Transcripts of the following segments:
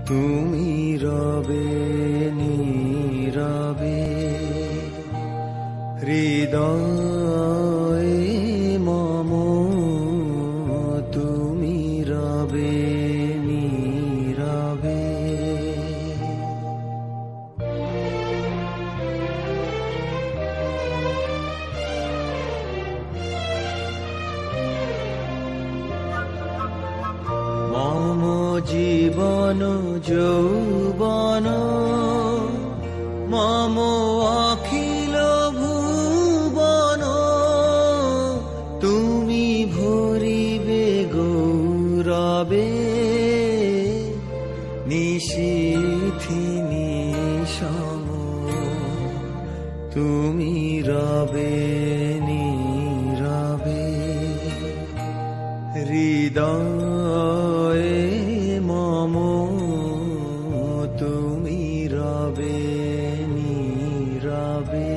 তুমি রবে নীরবে হৃদয়ে মম, তুমি রবে নীরবে। মম জীবন যৌবন মম অখিল ভুবন, তুমি ভরিবে গৌরবে নিশীথি নিশম, তুমি রবে নীরবে হৃদয়ে মম, তুমি রবে নীরবে।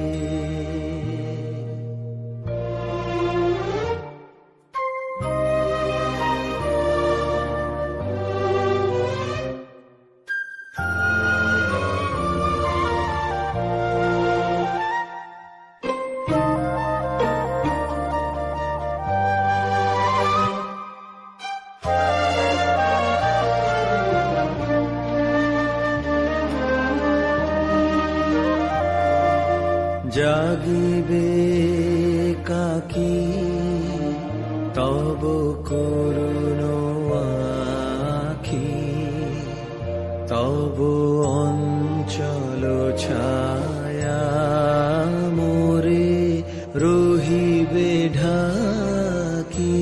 জাগিবে কাকি তব করুণ আখি, তব অঞ্চল ছায়া মোরে রহিবে ঢাকি।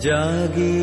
জাগি